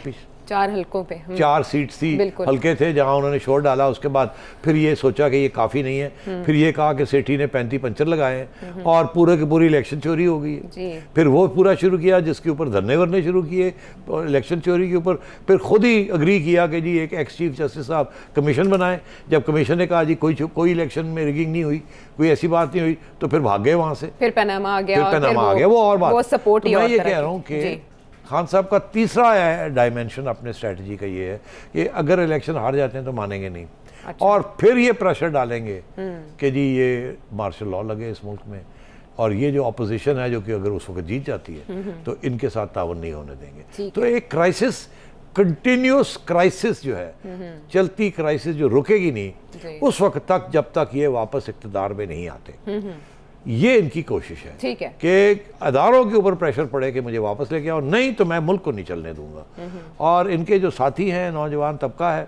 4 हलकों पे 4 सीट थी, बिल्कुल। हल्के थे जहां उन्होंने शोर डाला। उसके बाद फिर ये सोचा कि ये काफ़ी नहीं है, फिर ये कहा कि सेठी ने 35 पंचर लगाए हैं और पूरे की पूरी इलेक्शन चोरी हो गई है। जी फिर वो पूरा शुरू किया जिसके ऊपर धरने वरने शुरू किए इलेक्शन चोरी के ऊपर। फिर खुद ही अग्री किया कि जी एक एक्स चीफ जस्टिस साहब कमीशन बनाए। जब कमीशन ने कहा जी कोई इलेक्शन में रिगिंग नहीं हुई, कोई ऐसी बात नहीं हुई, तो फिर भाग गए वहाँ से। फिर पनामा आ गया, फिर और पनामा आ गया, वो और बात। वो सपोर्ट तो ही मैं और ये तरह कह की। रहा हूँ कि जी। खान साहब का तीसरा डायमेंशन अपने स्ट्रेटजी का ये है कि अगर इलेक्शन हार जाते हैं तो मानेंगे नहीं। अच्छा। और फिर ये प्रेशर डालेंगे कि जी ये मार्शल लॉ लगे इस मुल्क में, और ये जो अपोजिशन है जो कि अगर उस वक्त जीत जाती है तो इनके साथ तावन नहीं होने देंगे। ठीक तो एक क्राइसिस, कंटिन्यूस क्राइसिस जो है, चलती क्राइसिस जो रुकेगी नहीं जी। उस वक्त तक, जब तक ये वापस इक़्तिदार में नहीं आते। ये इनकी कोशिश है ठीक है कि अदारों के ऊपर प्रेशर पड़े कि मुझे वापस लेके आओ, नहीं तो मैं मुल्क को नहीं चलने दूंगा। और इनके जो साथी हैं, नौजवान तबका है,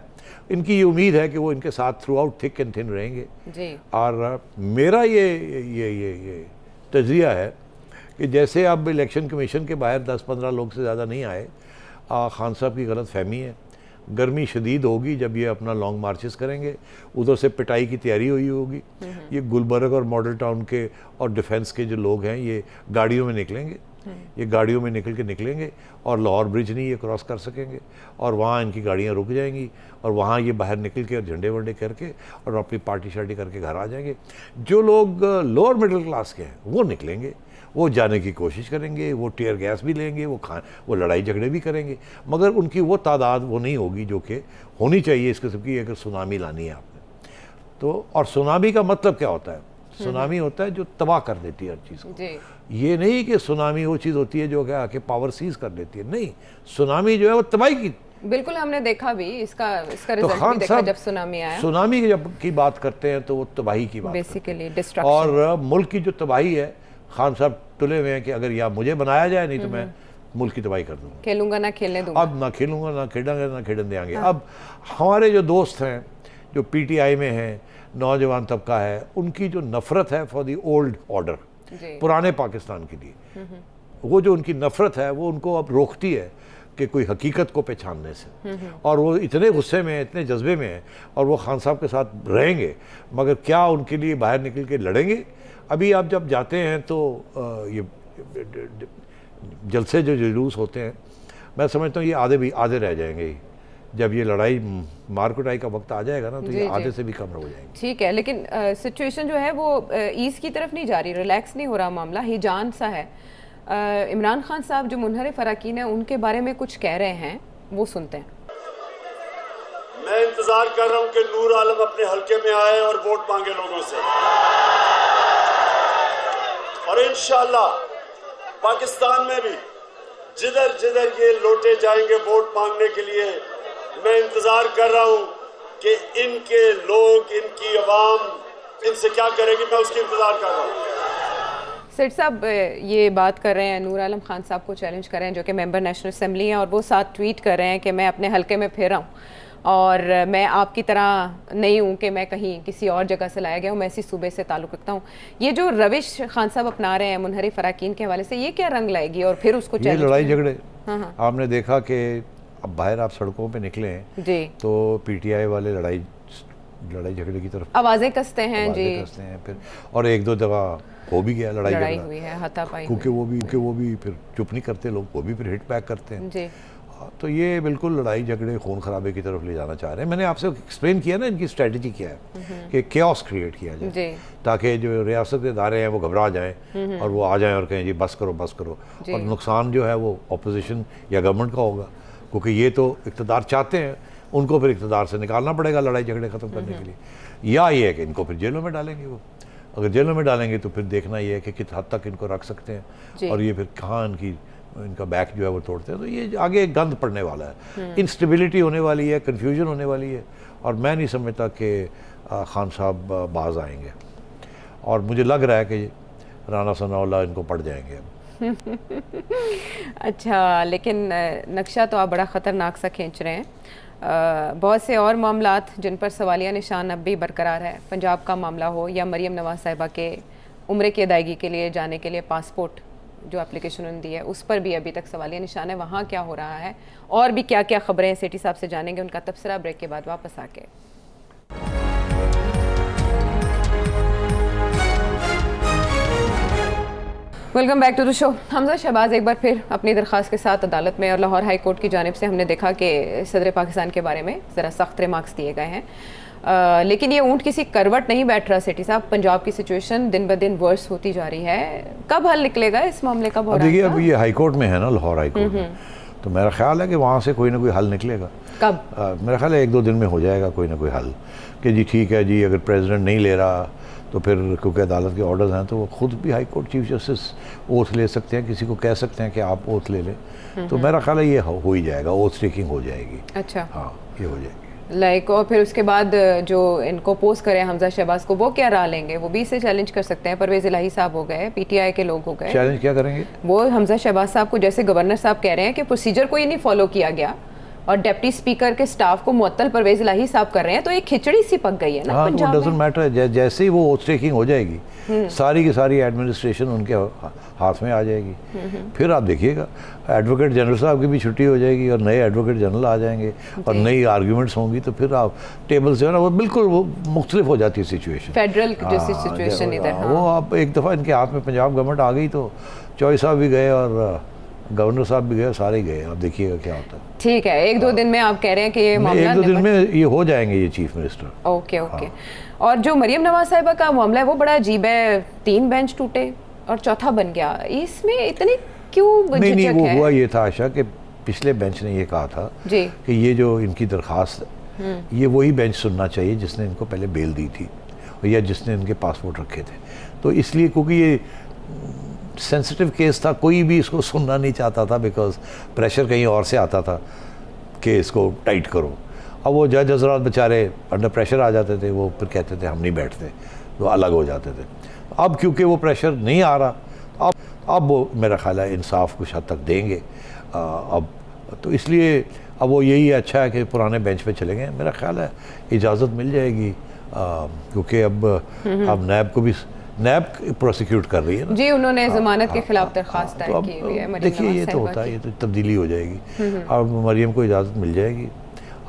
इनकी ये उम्मीद है कि वो इनके साथ through out thick and thin रहेंगे जी। और मेरा ये तजरिया है कि जैसे अब इलेक्शन कमीशन के बाहर 10-15 लोग से ज़्यादा नहीं आए, खान साहब की गलत फहमी है। गर्मी शदीद होगी जब ये अपना लॉन्ग मार्चेस करेंगे, उधर से पिटाई की तैयारी हुई होगी। ये गुलबर्ग और मॉडल टाउन के और डिफेंस के जो लोग हैं ये गाड़ियों में निकलेंगे, ये गाड़ियों में निकलेंगे और लाहौर ब्रिज नहीं ये क्रॉस कर सकेंगे और वहाँ इनकी गाड़ियाँ रुक जाएंगी और वहाँ ये बाहर निकल के और झंडे वंडे करके और अपनी पार्टी शार्टी करके घर आ जाएंगे। जो लोग लोअर मिडिल क्लास के हैं वो निकलेंगे, वो जाने की कोशिश करेंगे, वो टीयर गैस भी लेंगे, वो लड़ाई झगड़े भी करेंगे, मगर उनकी वो तादाद वो नहीं होगी जो कि होनी चाहिए इस किस्म की। अगर सुनामी लानी है आपने तो, और सुनामी का मतलब क्या होता है? सुनामी होता है जो तबाह कर देती है हर चीज़ को। ये नहीं कि सुनामी वो चीज़ होती है जो कि आके पावर सीज कर देती है, नहीं, सुनामी जो है वो तबाही की। बिल्कुल, हमने देखा भी इसका तो रिजल्ट खान भी देखा साहब जब सुनामी आया। सुनामी जब की बात करते हैं तो वो तबाही की बात बेसिकली डिस्ट्रक्शन। और मुल्क की जो तबाही है, खान साहब तुले हुए हैं कि अगर या मुझे बनाया जाए नहीं तो मैं मुल्क की तबाही कर दूंगा, खेलूंगा ना खेलने दूंगा, अब ना खेलूंगा ना खेलेंगे ना खेलने देंगे। अब हमारे जो दोस्त हैं जो पीटीआई में हैं, नौजवान तबका है, उनकी जो नफरत है फॉर दी ओल्ड ऑर्डर, पुराने पाकिस्तान के लिए, वो जो उनकी नफरत है वो उनको अब रोकती है कि कोई हकीकत को पहचानने से। और वो इतने गुस्से में हैं, इतने जज्बे में हैं और वो खान साहब के साथ रहेंगे, मगर क्या उनके लिए बाहर निकल के लड़ेंगे? अभी आप जब जाते हैं तो ये जलसे जो जुलूस होते हैं, मैं समझता हूँ ये आधे रह जाएंगे। जब ये लड़ाई मार कुटाई का वक्त आ जाएगा ना तो ये आधे से भी कम हो जाएंगे। ठीक है, लेकिन सिचुएशन जो है वो ईज की तरफ नहीं जा रही, रिलैक्स नहीं हो रहा मामला, हिजान सा है। इमरान खान साहब जो मुनहरिफ अराकीन है उनके बारे में कुछ कह रहे हैं, वो सुनते हैं। मैं इंतजार कर रहा हूं कि नूर आलम अपने हलके में आए और वोट मांगे लोगों से, और इंशाअल्लाह पाकिस्तान में भी जिधर जिधर ये लौटे जाएंगे वोट मांगने के लिए, मैं इंतजार कर रहा हूं कि इनके लोग, इनकी अवाम इनसे क्या करेगी, मैं उसकी इंतजार कर रहा हूं। सेठ साहब ये बात कर रहे हैं, नूर आलम खान साहब को चैलेंज कर रहे हैं जो कि मेंबर नेशनल असेंबली हैं, और वो साथ ट्वीट कर रहे हैं कि मैं अपने हलके में फिर रहा हूँ और मैं आपकी तरह नहीं हूँ कि मैं कहीं किसी और जगह से लाया गया हूँ, मैं इसी सूबे से ताल्लुक़ रखता हूँ। ये जो रविश खान साहब अपना रहे हैं मुनहरिफ अराकीन के हवाले से, ये क्या रंग लाएगी? और फिर उसको ये लड़ाई झगड़े, हाँ। आपने देखा कि अब बाहर आप सड़कों पे निकले हैं जी, तो पीटीआई वाले लड़ाई झगड़े की तरफ आवाज़ें कसते हैं जी, कसते हैं फिर, और एक दो जगह हो भी गया लड़ाई हुई है, हाथापाई, क्योंकि वो भी फिर चुप नहीं करते लोग, वो भी फिर हिट बैक करते हैं जी। तो ये बिल्कुल लड़ाई झगड़े खून खराबे की तरफ ले जाना चाह रहे हैं। मैंने आपसे एक्सप्लेन किया ना इनकी स्ट्रेटजी क्या है कि केओस क्रिएट किया जाए ताकि जो रियासत के इदारे हैं वो घबरा जाएं और वो आ जाएं और कहें जी बस करो और नुकसान जो है वो अपोजिशन या गवर्नमेंट का होगा, क्योंकि ये तो इक़्तिदार चाहते हैं, उनको फिर इक़्तिदार से निकालना पड़ेगा लड़ाई झगड़े ख़त्म करने के लिए, या ये है कि इनको फिर जेलों में डालेंगे। वो अगर जेलों में डालेंगे तो फिर देखना ये है कि किस हद तक इनको रख सकते हैं और ये फिर कहाँ इनका बैक जो है वो तोड़ते हैं। तो ये आगे गंद पड़ने वाला है, इंस्टेबिलिटी होने वाली है, कन्फ्यूजन होने वाली है, और मैं नहीं समझता कि खान साहब बाज आएंगे, और मुझे लग रहा है कि राना सनाउल्लाह इनको पड़ जाएंगे। अच्छा, लेकिन नक्शा तो आप बड़ा ख़तरनाक सा खींच रहे हैं। बहुत से और मामलात जिन पर सवालिया निशान अब भी बरकरार है, पंजाब का मामला हो या मरीम नवाज साहिबा के उम्र की अदायगी के लिए जाने के लिए पासपोर्ट जो एप्लीकेशन उन्होंने दी है, उस पर भी अभी तक सवालिया निशान है। वहाँ क्या हो रहा है और भी क्या क्या खबरें सेठी साहब से जानेंगे, उनका तबसरा ब्रेक के बाद वापस आके। Welcome back to the show. Hamza Shahbaz एक बार फिर अपनी दरख्वास्त के साथ अदालत में, और लाहौर हाई कोर्ट की जानिब से हमने देखा कि सदर पाकिस्तान के बारे में ज़रा सख्त रिमार्क्स दिए गए हैं, लेकिन ये ऊँट किसी करवट नहीं बैठ रहा सेठी साहब। पंजाब की सिचुएशन दिन ब दिन वर्स होती जा रही है, कब हल निकलेगा इस मामले का? देखिए अब ये हाई कोर्ट में है ना, लाहौर हाई कोर्ट में, तो मेरा ख्याल है कि वहाँ से कोई ना कोई हल निकलेगा। कब? मेरा ख्याल है 1-2 दिन में हो जाएगा कोई ना कोई हल, कि जी ठीक है जी, अगर प्रेसिडेंट नहीं ले रहा तो फिर क्योंकि अदालत के ऑर्डर्स हैं तो वो खुद भी high court chief justice oath ले सकते हैं, किसी को कह सकते हैं कि आप ओथ ले लें, तो मेरा ख्याल है ये हो ही जाएगा, ओथ टेकिंग हो जाएगी। अच्छा, हाँ ये हो जाएगी। लाइक और फिर उसके बाद जो इनको पोस्ट करे हमजा शहबाज को, वो क्या राह लेंगे? वो भी इसे चैलेंज कर सकते हैं। परवेज इलाही साहब हो गए, पीटीआई के लोग हो गए, चैलेंज क्या करेंगे? वो हमजा शहबाज साहब को, जैसे गवर्नर साहब कह रहे हैं कि प्रोसीजर को ही नहीं फॉलो किया गया और डिप्टी स्पीकर के स्टाफ को मुअत्तल परवेज इलाही साहब कर रहे हैं, तो एक खिचड़ी सी पक गई है ना पंजाब में। डजंट मैटर, जैसे ही वो ओथ टेकिंग हो जाएगी सारी की सारी एडमिनिस्ट्रेशन उनके हाथ में आ जाएगी। फिर आप देखिएगा एडवोकेट जनरल साहब की भी छुट्टी हो जाएगी और नए एडवोकेट जनरल आ जाएंगे और नई आर्ग्यूमेंट्स होंगी, तो फिर आप टेबल से ना वो बिल्कुल वो मुख्तलिफ हो जाती है सिचुएशन, फेडरल जैसी सिचुएशन इधर। वो आप एक दफ़ा इनके हाथ में पंजाब गवर्नमेंट आ गई तो चौधरी साहब भी गए और गवर्नर साहब भी गए, सारे गए। आप देखिएगा क्या होता है। ठीक है, एक दो दिन में आप कह रहे हैं कि ये मामला 1-2 दिन में ये हो जाएंगे ये चीफ मिनिस्टर। Okay okay. और जो मरियम नवाज साहिबा का मामला है वो बड़ा अजीब है, 3 बेंच टूटे और चौथा बन गया, इसमें इतनी क्यों नहीं झिझक वो है? हुआ ये था आशा कि पिछले बेंच ने ये कहा था जी कि ये जो इनकी दरख्वास्त है ये वही बेंच सुनना चाहिए जिसने इनको पहले बेल दी थी या जिसने इनके पासपोर्ट रखे थे। तो इसलिए क्योंकि ये सेंसिटिव केस था, कोई भी इसको सुनना नहीं चाहता था, बिकॉज प्रेशर कहीं और से आता था कि इसको टाइट करो। अब वो जज हजरात बेचारे अंडर प्रेशर आ जाते थे, वो फिर कहते थे हम नहीं बैठते, वो अलग हो जाते थे। अब क्योंकि वो प्रेशर नहीं आ रहा, अब वो मेरा ख्याल है इंसाफ कुछ हद तक देंगे। अब तो इसलिए अब वो यही अच्छा है कि पुराने बेंच पे चले गए। मेरा ख्याल है इजाज़त मिल जाएगी क्योंकि अब नैब को भी नैब प्रोसिक्यूट कर रही है ना जी, उन्होंने जमानत के खिलाफ दरख्वास्त दायर की हुई है। देखिए ये तो होता है, ये तो तब्दीली हो जाएगी। अब मरियम को इजाज़त मिल जाएगी,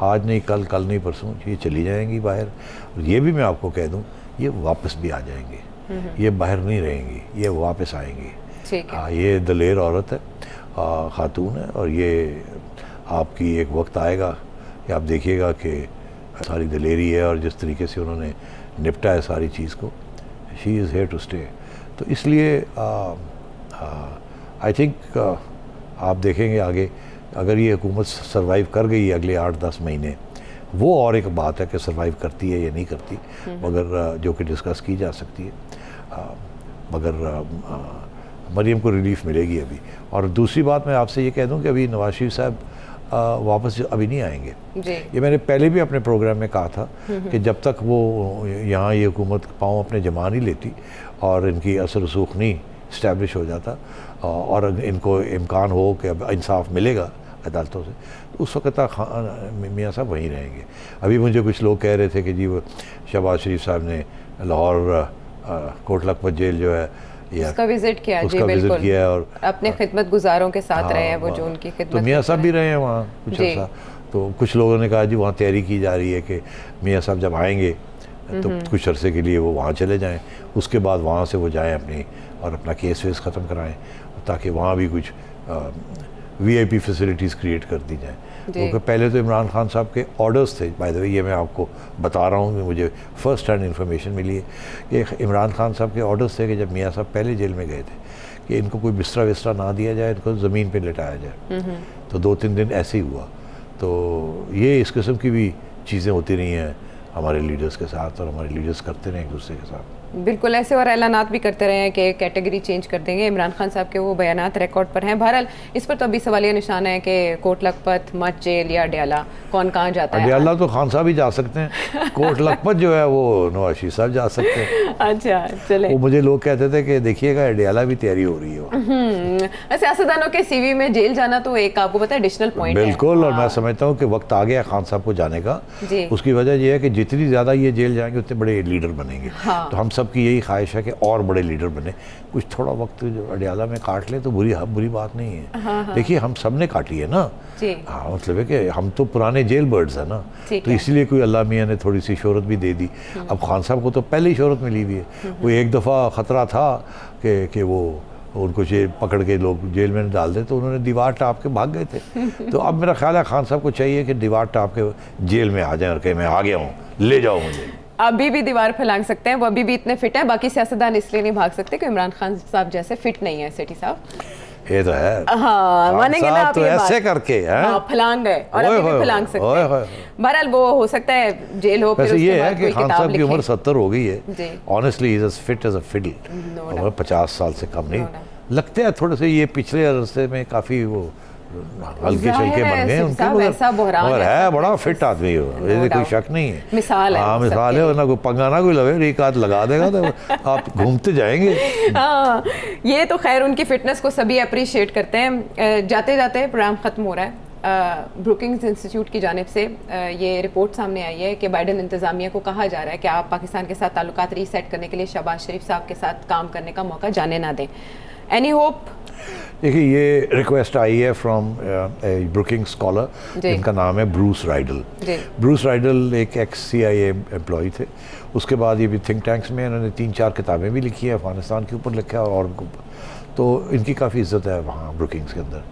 आज नहीं कल, कल नहीं परसों ये चली जाएंगी बाहर। और ये भी मैं आपको कह दूं ये वापस भी आ जाएंगी, ये बाहर नहीं रहेंगी, ये वापस आएंगी। ठीक है। ये दलेर औरत है, खातून है, और ये आपकी एक वक्त आएगा कि आप देखिएगा कि सारी दलेरी है और जिस तरीके से उन्होंने निपटा है सारी चीज़ को, she is here to stay. तो इसलिए आई थिंक आप देखेंगे आगे अगर ये हुकूमत सर्वाइव कर गई अगले 8-10 महीने, वो और एक बात है कि सर्वाइव करती है या नहीं करती, मगर जो कि डिस्कस की जा सकती है। मगर मरियम को रिलीफ मिलेगी अभी। और दूसरी बात मैं आपसे ये कह दूं कि अभी नवाज शरीफ साहब वापस अभी नहीं आएंगे जी। ये मैंने पहले भी अपने प्रोग्राम में कहा था कि जब तक वो यहाँ ये हुकूमत पाँव अपने जमा नहीं लेती और इनकी असर रसूख नहीं इस्टेब्लिश हो जाता और इनको इम्कान हो कि अब इंसाफ मिलेगा अदालतों से, तो उस वक्त तक मियाँ साहब वहीं रहेंगे। अभी मुझे कुछ लोग कह रहे थे कि जी वो शहबाज शरीफ साहब ने लाहौर कोट लखपत जेल जो है उसका विजिट किया, उसका विजिट किया और अपने खिदमत गुजारों के साथ रहे हैं वो जो उनकी खिदमत। तो मियाँ साहब भी रहे हैं वहाँ कुछ अर्सा। तो कुछ लोगों ने कहा जी वहाँ तैयारी की जा रही है कि मियाँ साहब जब आएंगे तो कुछ अरसे के लिए वो वहाँ चले जाएं, उसके बाद वहाँ से वो जाएं अपनी और अपना केस वेस ख़त्म कराएं ताकि वहाँ भी कुछ VIP फैसिलिटीज़ क्रिएट कर दी जाएँ। क्योंकि पहले तो इमरान खान साहब के ऑर्डर्स थे, बाय द वे ये मैं आपको बता रहा हूँ कि मुझे फ़र्स्ट हैंड इन्फॉर्मेशन मिली है कि इमरान खान साहब के ऑर्डर्स थे कि जब मियाँ साहब पहले जेल में गए थे कि इनको कोई बिस्तरा विस्तरा ना दिया जाए, इनको ज़मीन पे लिटाया जाए। तो 2-3 दिन ऐसे ही हुआ। तो ये इस किस्म की भी चीज़ें होती रही हैं हमारे लीडर्स के साथ और हमारे लीडर्स करते रहे एक दूसरे के साथ। बिल्कुल ऐसे और ऐलानात भी करते रहे हैं कि कैटेगरी चेंज कर देंगे। इमरान खान साहब के वो बयानात रिकॉर्ड पर हैं। बहरहाल इस पर तो अभी सवालिया निशान है कि कोट लखपत, मच जेल या अडियाला कौन कहाँ जाता है। अडियाला तो खान साहब ही जा सकते हैं, कोट लखपत जो है वो नवाज शरीफ साहब जा सकते हैं। अच्छा चले। वो मुझे लोग कहते थे कि देखिएगा अडियाला भी तैयारी हो रही है। सियासतदानों के CV में जेल जाना तो एक आपको पता है एडिशनल पॉइंट है। बिल्कुल। और मैं समझता हूँ कि वक्त आ गया खान साहब को जाने का। उसकी वजह यह है कि जितनी ज़्यादा ये जेल जाएंगे उतने बड़े लीडर बनेंगे। तो हम सब की यही ख्वाहिश है कि और बड़े लीडर बने। कुछ थोड़ा वक्त जो अडियाला में काट ले तो बुरी बात नहीं है। देखिए हम सब ने काटी है ना। हाँ मतलब है कि हम तो पुराने जेल बर्ड्स है ना, तो इसीलिए कोई अल्लाह मियाँ ने थोड़ी सी शोहरत भी दे दी। अब खान साहब को तो पहले ही शोहरत मिली हुई है। वो एक दफ़ा ख़तरा था कि वो उनको जेल पकड़ के लोग जेल में डाल दे तो उन्होंने दीवार टाप के भाग गए थे। तो अब मेरा ख्याल है खान साहब को चाहिए कि दीवार टाप के जेल में आ जाएं और कहें मैं आ गया हूँ, ले जाओ मुझे। अभी भी दीवार फैलांग सकते हैं, वो अभी भी इतने फिट हैं। बाकी सियासतदान इसलिए नहीं भाग सकते कि इमरान खान साहब जैसे फिट नहीं है सेठी साहब। ये तो है। हाँ मानेंगे ना आप तो ये ऐसे बात। करके फलांग गए और अभी भी फलांग सकते हैं। बहरहाल वो हो सकता है जेल हो। वैसे ये है कि खान साहब की उम्र 70 हो गई है। Honestly he is as fit as a fiddle. 50 साल से कम नहीं लगते हैं। थोड़े से ये पिछले अरसे में काफ़ी वो हल्के जाहिर शल्के है, बन गए सिर्फ उनके, साहब ऐसा बहरान मगर ऐसा है बड़ा फिट आदमी हो, No ये कोई doubt. शक नहीं है। मिसाल है हाँ वो मिसाल सबके है, ना कोई पंगा ना कोई लगे, एक हाथ लगा देगा तो आप घूमते जाएंगे। हाँ, ये तो खैर उनकी फिटनेस को सभी अप्रिशिएट करते हैं। जाते जाते प्रोग्राम ख़त्म हो रहा है। ब्रुकिंग्स इंस्टीट्यूट की जानिब से ये रिपोर्ट सामने आई है कि बाइडन इंतज़ामिया को कहा जा रहा है कि आप पाकिस्तान के साथ ताल्लुकात रीसेट करने के लिए शहबाज शरीफ साहब के साथ काम करने का मौका जाने ना दें। Any hope? देखिए ये रिक्वेस्ट आई है फ्रॉम ब्रुकिंग स्कॉलर जिनका नाम है ब्रूस राइडल। ब्रूस राइडल एक CIA एम्प्लॉय थे, उसके बाद ये भी थिंक टैंक्स में इन्होंने 3-4 किताबें भी लिखी है, अफगानिस्तान के ऊपर लिखा है और उनके ऊपर, तो इनकी काफ़ी इज्जत है वहाँ ब्रुकिंग्स के अंदर।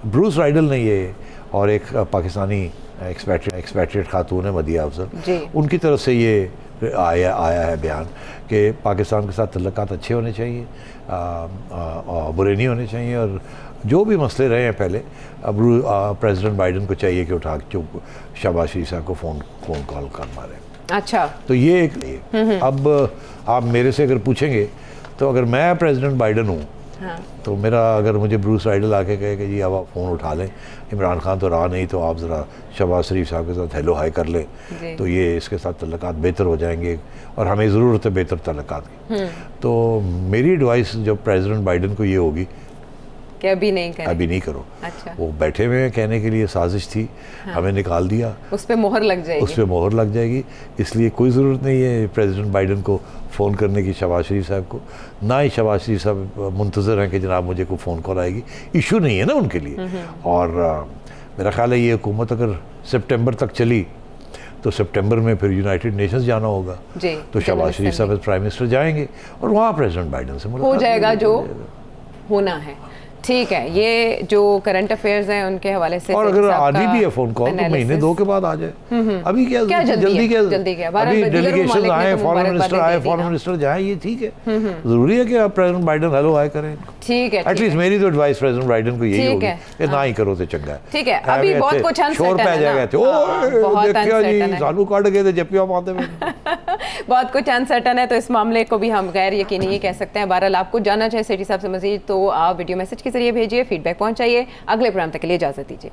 ब्रूस राइडल ने ये और एक पाकिस्तानी एक्सपैट्रिएट खातून है मदिया अफजल, उनकी तरफ से ये आया है बयान कि पाकिस्तान के साथ तल्लुकात अच्छे होने चाहिए और बुरे नहीं होने चाहिए, और जो भी मसले रहे हैं पहले अब प्रेसिडेंट बाइडन को चाहिए कि उठा के शहबाज शरीफ साहब को फ़ोन कॉल कर मारे। अच्छा, तो ये एक अब आप मेरे से अगर पूछेंगे तो अगर मैं प्रेसिडेंट बाइडन हूँ, हाँ, तो मेरा अगर मुझे ब्रूस राइडल आके कहे कि जी अब आप फ़ोन उठा लें, इमरान खान तो रहा नहीं, तो आप ज़रा शहबाज शरीफ साहब के साथ हेलो हाई कर लें, तो ये इसके साथ तल्लुकात बेहतर हो जाएंगे और हमें ज़रूरत है बेहतर तल्लुकात की। तो मेरी एडवाइस जो प्रेसिडेंट बाइडन को ये होगी कि अभी नहीं करो। अच्छा। वो बैठे हुए हैं, कहने के लिए साजिश थी, हाँ, हमें निकाल दिया, उस पर मोहर लग जाएगी, इसलिए कोई ज़रूरत नहीं है प्रेसिडेंट बाइडन को फ़ोन करने की शहबाज शरीफ साहब को, ना ही शहबाज शरीफ साहब मुंतज़र हैं कि जनाब मुझे कोई फ़ोन कॉल आएगी, इशू नहीं है ना उनके लिए। और मेरा ख्याल है ये हुकूमत अगर सितंबर तक चली तो सितंबर में फिर यूनाइटेड नेशंस जाना होगा, तो शहबाज शरीफ साहब प्राइम मिनिस्टर जाएंगे और वहाँ प्रेसिडेंट बाइडन से मुलाकात हो जाएगा जो होना है। ठीक है, ये जो करंट अफेयर्स हैं उनके हवाले से, और अगर आधी भी है फ़ोन कॉल तो महीने 2 के बाद आ जाए, अभी क्या जल्दी क्या अभी डेलीगेशन आए, फॉरेन मिनिस्टर जाए, ये ठीक है, जरूरी है कि आप प्रेसिडेंट बाइडन हेलो हाई करें। ठीक है, एटलीस्ट मेरी तो एडवाइस प्रेसिडेंट बाइडन को यही होगी कि ना ही करो तो चंगा है। ठीक है, अभी बहुत कुछ शोर पे जाएगा, देखिए जी सानू काट गए थे जप्पियां मारते में। बहुत कुछ अनसर्टन है, तो इस मामले को भी हम गैर यकीनी ही कह सकते हैं। बहरहाल आपको जानना चाहिए सेठी साहब से मजीद, तो आप वीडियो मैसेज के जरिए भेजिए, फीडबैक पहुंचाइए। अगले प्रोग्राम तक के लिए इजाज़त दीजिए।